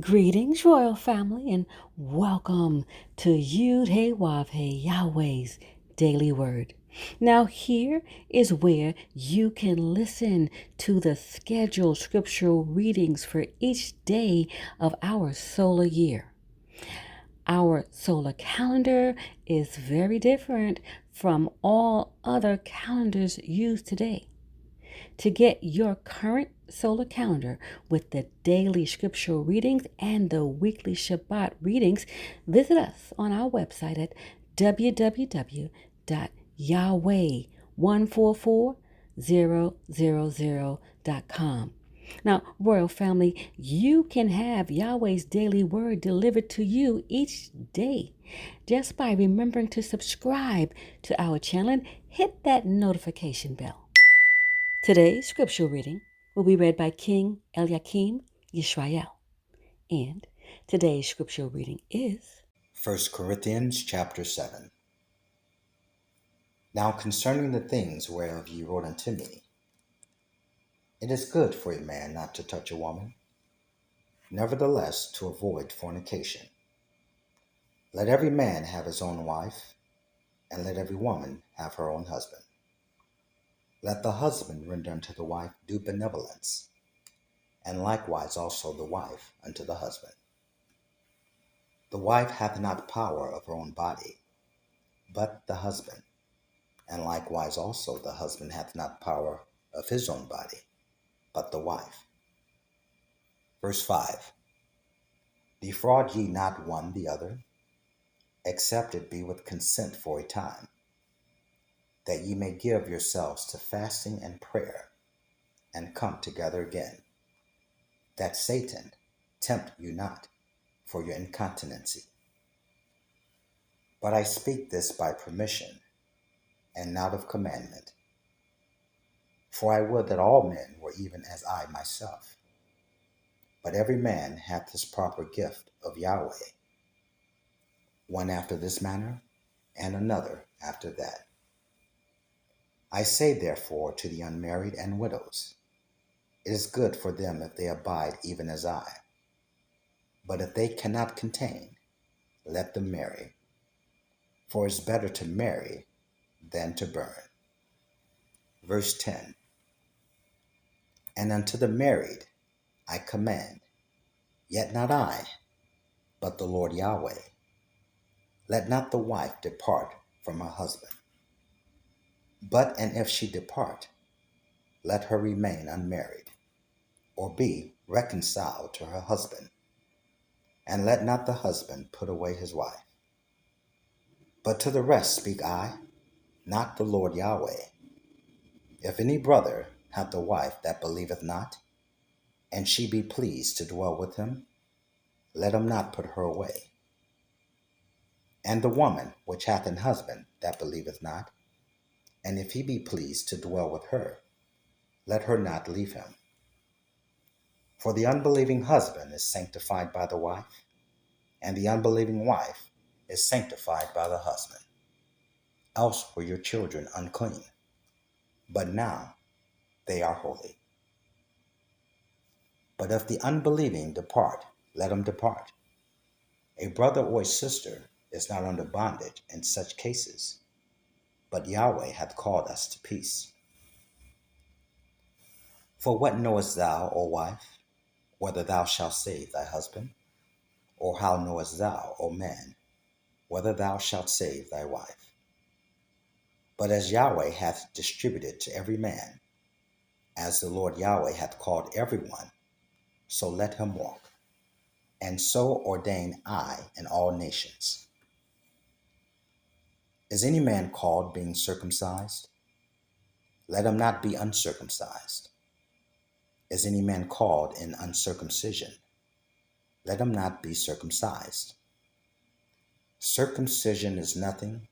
Greetings, royal family, and welcome to Yud Hey Wav Hey Yahweh's Daily Word. Now, here is where you can listen to the scheduled scriptural readings for each day of our solar year. Our solar calendar is very different from all other calendars used today. To get your current solar calendar with the daily scriptural readings and the weekly Shabbat readings, visit us on our website at www.yahweh144000.com. Now, Royal Family, you can have Yahweh's daily word delivered to you each day just by remembering to subscribe to our channel and hit that notification bell. Today's scripture reading will be read by King Eliakim Yisrael. And today's scripture reading is 1 Corinthians chapter 7. Now concerning the things whereof ye wrote unto me, it is good for a man not to touch a woman, nevertheless to avoid fornication. Let every man have his own wife, and let every woman have her own husband. Let the husband render unto the wife due benevolence, and likewise also the wife unto the husband. The wife hath not power of her own body, but the husband, and likewise also the husband hath not power of his own body, but the wife. Verse 5. Defraud ye not one the other, except it be with consent for a time, that ye may give yourselves to fasting and prayer, and come together again, that Satan tempt you not for your incontinency. But I speak this by permission, and not of commandment. For I would that all men were even as I myself. But every man hath his proper gift of Yahweh, one after this manner, and another after that. I say therefore to the unmarried and widows, it is good for them if they abide even as I. But if they cannot contain, let them marry. For it is better to marry than to burn. Verse 10. And unto the married I command, yet not I, but the Lord Yahweh. Let not the wife depart from her husband. But and if she depart, let her remain unmarried, or be reconciled to her husband. And let not the husband put away his wife. But to the rest speak I, not the Lord Yahweh. If any brother hath a wife that believeth not, and she be pleased to dwell with him, let him not put her away. And the woman which hath an husband that believeth not, and if he be pleased to dwell with her, let her not leave him. For the unbelieving husband is sanctified by the wife, and the unbelieving wife is sanctified by the husband. Else were your children unclean, but now they are holy. But if the unbelieving depart, let him depart. A brother or a sister is not under bondage in such cases, but Yahweh hath called us to peace. For what knowest thou, O wife, whether thou shalt save thy husband? Or how knowest thou, O man, whether thou shalt save thy wife? But as Yahweh hath distributed to every man, as the Lord Yahweh hath called every one, so let him walk. And so ordain I in all nations. Is any man called being circumcised? Let him not be uncircumcised. Is any man called in uncircumcision? Let him not be circumcised. Circumcision is nothing,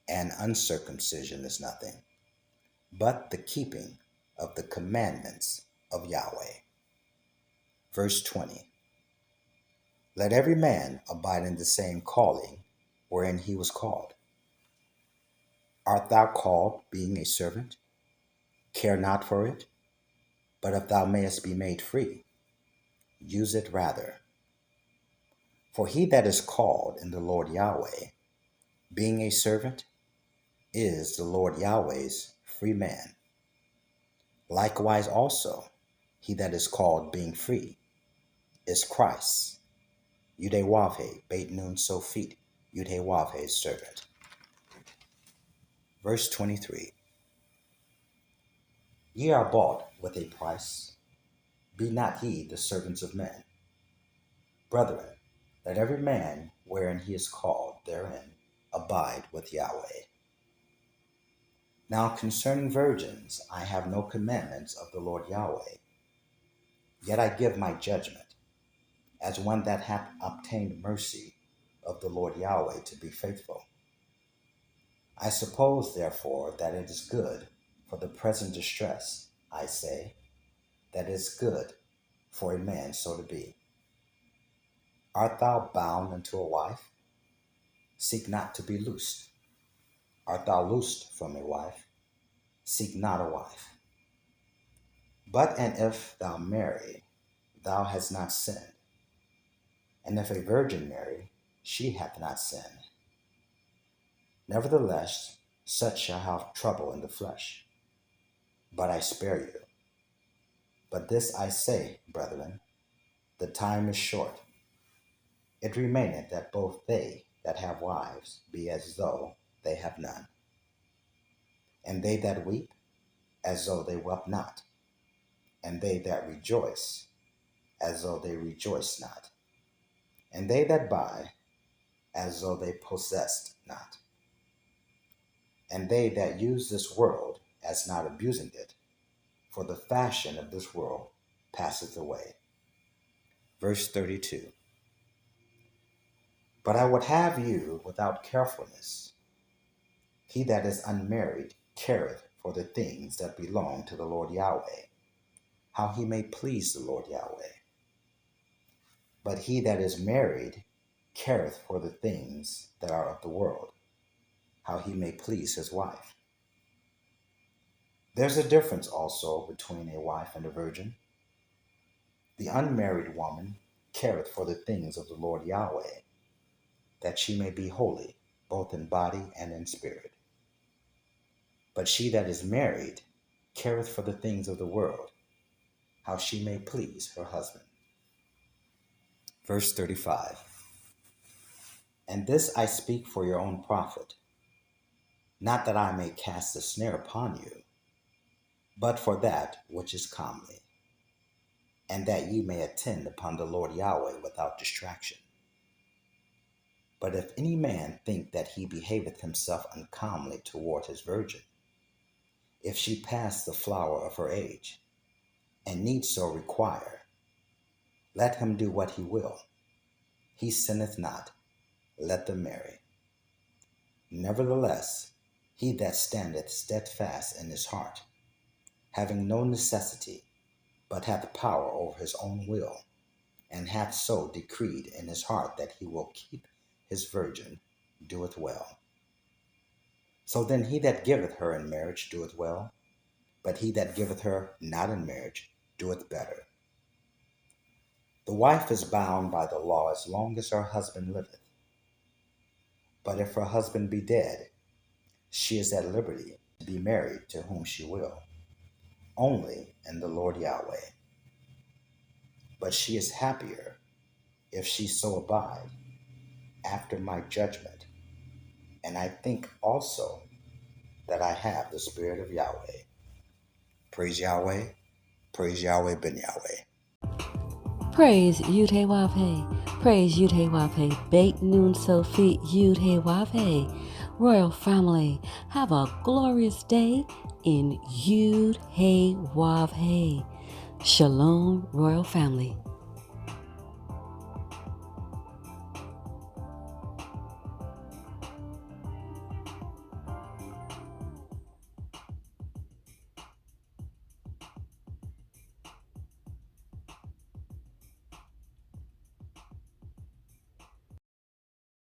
and uncircumcision is nothing, but the keeping of the commandments of Yahweh. Verse 20. Let every man abide in the same calling wherein he was called. Art thou called, being a servant? Care not for it, but if thou mayest be made free, use it rather For he that is called in the Lord Yahweh, being a servant, is the Lord Yahweh's free man. Likewise also, he that is called being free is Christ, Yudhe Beit Nun Sophit, Yudhe servant. Verse 23. Ye are bought with a price. Be not ye the servants of men. Brethren, let every man wherein he is called therein abide with Yahweh. Now concerning virgins, I have no commandments of the Lord Yahweh. Yet I give my judgment, as one that hath obtained mercy of the Lord Yahweh to be faithful. I suppose, therefore, that it is good for the present distress, I say, that it is good for a man so to be. Art thou bound unto a wife? Seek not to be loosed. Art thou loosed from a wife? Seek not a wife. But and if thou marry, thou hast not sinned. And if a virgin marry, she hath not sinned. Nevertheless, such shall have trouble in the flesh. But I spare you. But this I say, brethren, the time is short. It remaineth that both they that have wives be as though they have none, and they that weep, as though they wept not, and they that rejoice, as though they rejoiced not, and they that buy, as though they possessed not, and they that use this world as not abusing it, for the fashion of this world passeth away. Verse 32. But I would have you without carefulness. He that is unmarried careth for the things that belong to the Lord Yahweh, how he may please the Lord Yahweh. But he that is married careth for the things that are of the world, how he may please his wife. There's a difference also between a wife and a virgin. The unmarried woman careth for the things of the Lord Yahweh, that she may be holy, both in body and in spirit. But she that is married careth for the things of the world, how she may please her husband. Verse 35. And this I speak for your own profit, not that I may cast a snare upon you, but for that which is comely, and that ye may attend upon the Lord Yahweh without distraction. But if any man think that he behaveth himself uncomely toward his virgin, if she pass the flower of her age, and need so require, let him do what he will. He sinneth not, let them marry. Nevertheless, he that standeth steadfast in his heart, having no necessity, but hath power over his own will, and hath so decreed in his heart that he will keep his virgin, doeth well. So then he that giveth her in marriage doeth well, but he that giveth her not in marriage doeth better. The wife is bound by the law as long as her husband liveth. But if her husband be dead, she is at liberty to be married to whom she will, only in the Lord Yahweh. But she is happier if she so abide after my judgment. And I think also that I have the Spirit of Yahweh. Praise Yahweh Ben Yahweh. Praise Yudhe Praise Yudhe Beit Nun Sophit Yudhe Royal family, have a glorious day in Yudhe. Shalom, Royal family.